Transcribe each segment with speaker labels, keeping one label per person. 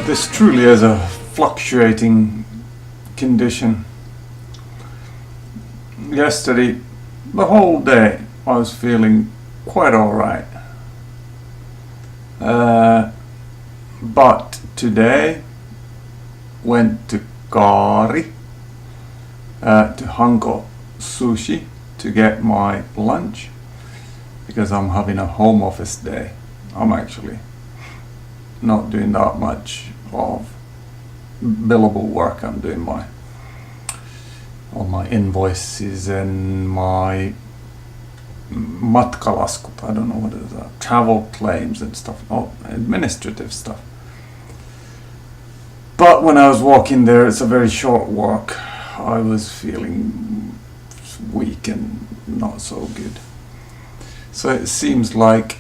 Speaker 1: This truly is a fluctuating condition. Yesterday, the whole day, I was feeling quite alright. But today, went to Kari, to Hanko Sushi to get my lunch because I'm having a home office day. I'm actually not doing that much of billable work. I'm doing all my invoices and my matkalaskut, I don't know what it is, travel claims and stuff, all administrative stuff. But when I was walking there, it's a very short walk, I was feeling weak and not so good. So it seems like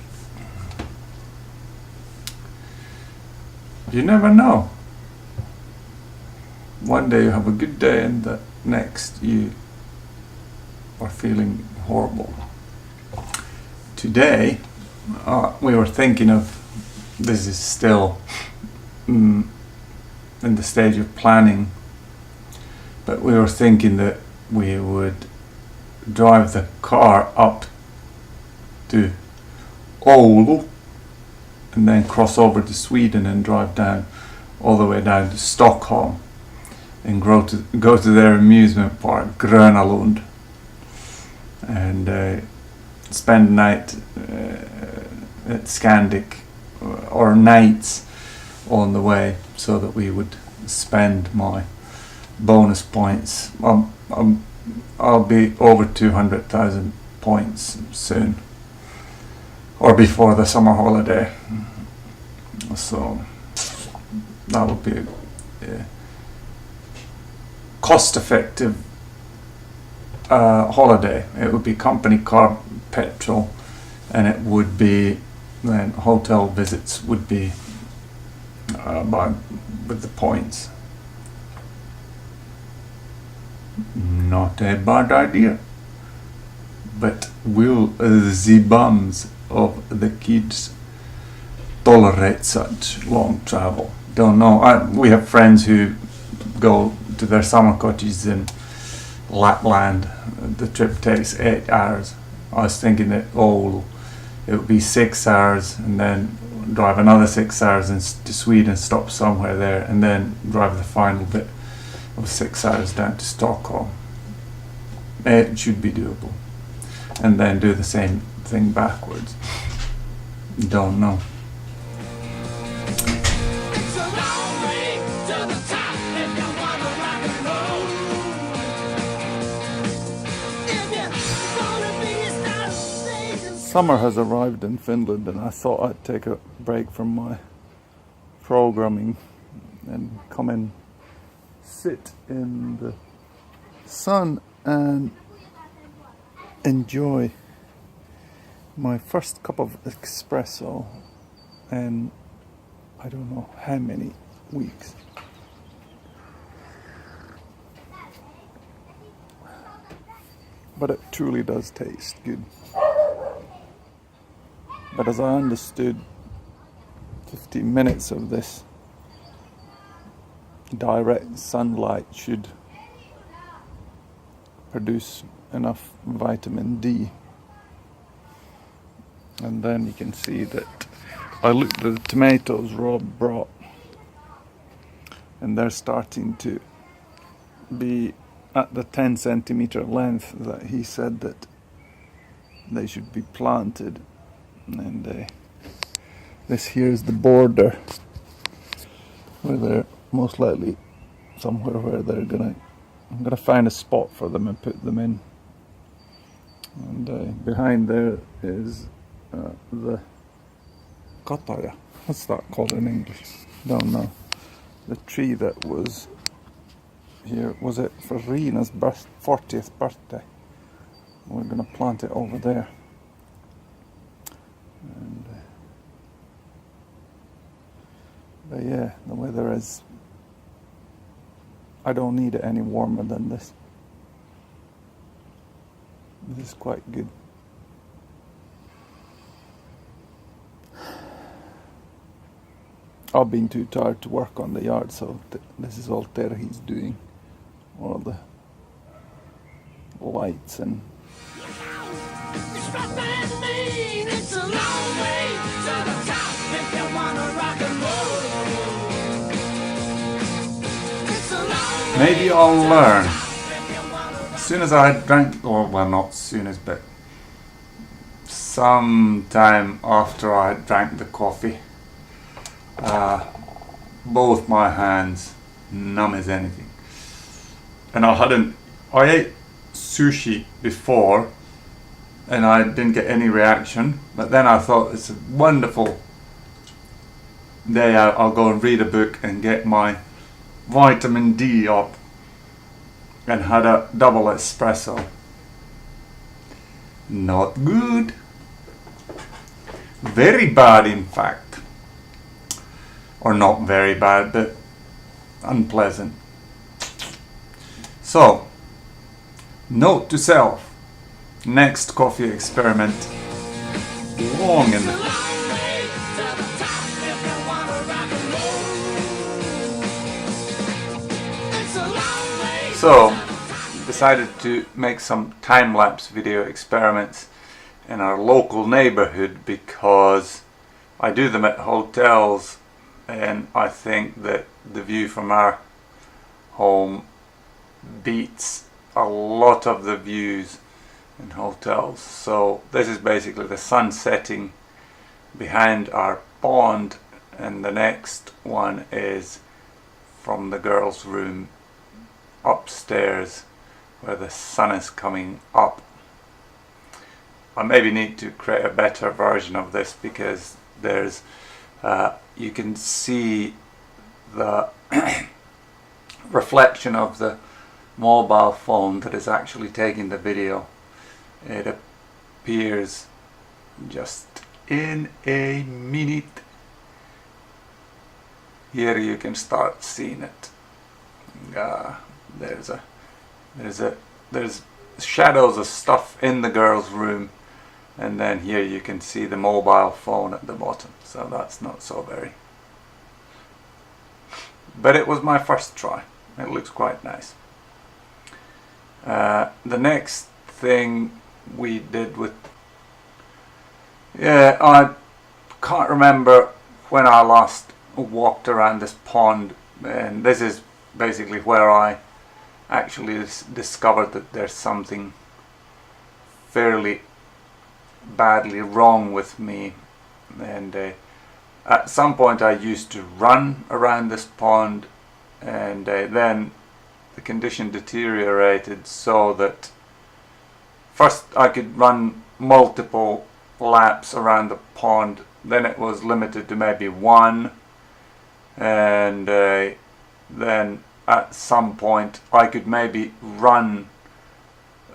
Speaker 1: you never know. One day you have a good day and the next you are feeling horrible. Today we were thinking of, this is still in the stage of planning, but we were thinking that we would drive the car up to Oulu and then cross over to Sweden and drive down all the way down to Stockholm and go to their amusement park, Gröna Lund, and spend the night at Scandic, or nights on the way, so that we would spend my bonus points. I'll be over 200,000 points soon, or before the summer holiday, so that would be a cost-effective holiday. It would be company car petrol, and it would be then hotel visits would be with the points. Not a bad idea. But will the bums of the kids tolerate such long travel? Don't know. We have friends who go to their summer cottages in Lapland. The trip takes 8 hours. I was thinking that it would be 6 hours and then drive another 6 hours to Sweden, stop somewhere there, and then drive the final bit of 6 hours down to Stockholm. It should be doable. And then do the same thing backwards. Don't know. Summer has arrived in Finland, and I thought I'd take a break from my programming and come and sit in the sun and enjoy my first cup of espresso in I don't know how many weeks. But it truly does taste good. But as I understood, 15 minutes of this direct sunlight should produce enough vitamin D. And then you can see that I looked at the tomatoes Rob brought, and they're starting to be at the 10 centimeter length that he said that they should be planted. And this here is the border where they're most likely somewhere where I'm gonna find a spot for them and put them in. And behind there is the kataja. What's that called in English? Don't know. The tree that was here, was it for Rina's 40th birthday? We're gonna plant it over there. And but yeah, the weather is, I don't need it any warmer than this. This is quite good. I've been too tired to work on the yard, so this is all Terhi's doing. All the lights and...
Speaker 2: It's a long way to the top if you wanna rock and roll. It's a long way.
Speaker 1: Maybe I'll learn. As soon as I drank, or well, not soon as, but some time after I drank the coffee, both my hands numb as anything. And I ate sushi before and I didn't get any reaction, but then I thought it's a wonderful day out. I'll go and read a book and get my vitamin D up, and had a double espresso. Not good. Very bad, in fact. Or not very bad, but unpleasant. So, note to self. Next coffee experiment. Long in the... So, decided to make some time-lapse video experiments in our local neighborhood because I do them at hotels, and I think that the view from our home beats a lot of the views in hotels. So this is basically the sun setting behind our pond, and the next one is from the girls' room upstairs where the sun is coming up. I maybe need to create a better version of this because there's you can see the reflection of the mobile phone that is actually taking the video. It appears just in a minute. Here you can start seeing it. There's shadows of stuff in the girls' room, and then here you can see the mobile phone at the bottom, so that's not so very. But it was my first try. It looks quite nice. The next thing we did with... Yeah, I can't remember when I last walked around this pond, and this is basically where I actually discovered that there's something fairly badly wrong with me. And at some point I used to run around this pond, and then the condition deteriorated so that first I could run multiple laps around the pond, then it was limited to maybe one, and then at some point I could maybe run,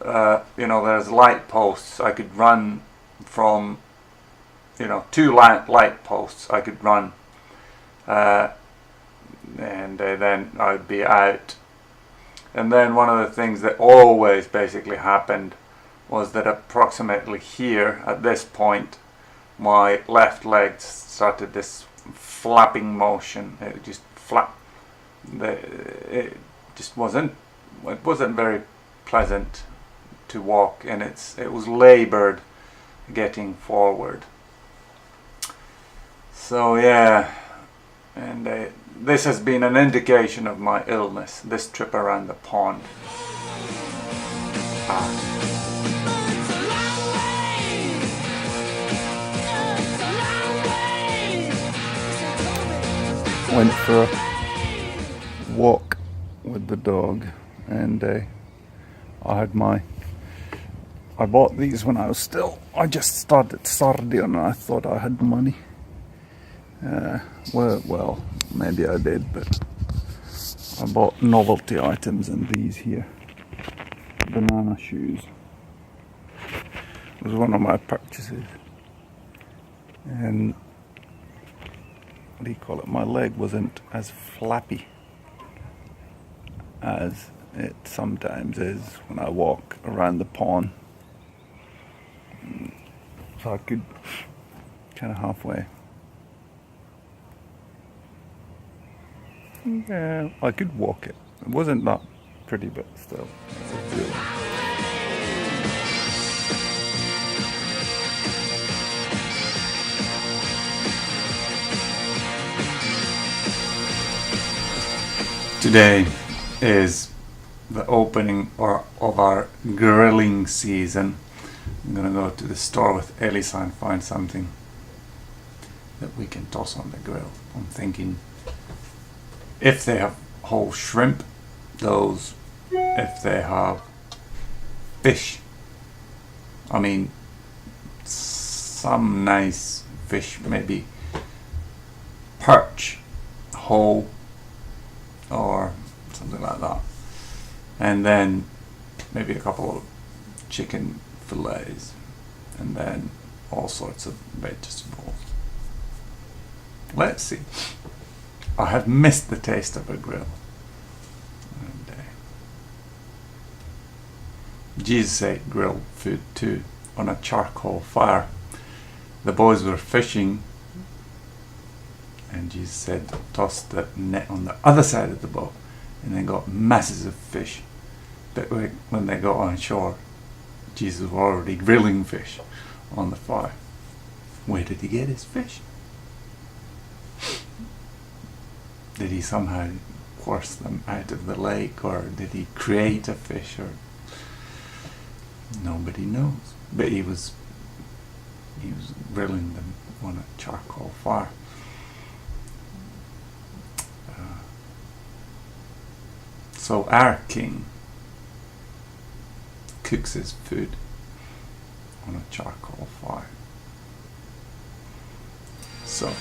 Speaker 1: there's light posts, I could run from, two light posts I could run, and then I'd be out. And then one of the things that always basically happened was that approximately here at this point my left leg started this flapping motion. It just flapped. It wasn't very pleasant to walk, and it was labored getting forward. So yeah, and this has been an indication of my illness, this trip around the pond. Went for a walk with the dog, and I bought these when I just started Sardian, and I thought I had money. Well, maybe I did, but I bought novelty items, and these here, banana shoes, was one of my purchases. And what do you call it? My leg wasn't as flappy as it sometimes is when I walk around the pond. So I could kind of halfway Yeah, I could walk it. It wasn't that pretty, but still. It's good. Today is the opening of our grilling season. I'm gonna go to the store with Elisa and find something that we can toss on the grill. I'm thinking if they have whole shrimp, those. If they have fish, I mean some nice fish, maybe perch, whole, or something like that. And then maybe a couple of chicken fillets, and then all sorts of vegetables. Let's see. I have missed the taste of a grill. And, Jesus ate grilled food too on a charcoal fire. The boys were fishing, and Jesus said, toss the net on the other side of the boat, and they got masses of fish. But when they got on shore, Jesus was already grilling fish on the fire. Where did he get his fish? Did he somehow force them out of the lake, or did he create a fish, or nobody knows. But he was grilling them on a charcoal fire. So our King cooks his food on a charcoal fire. So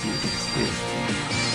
Speaker 1: Jesus is King.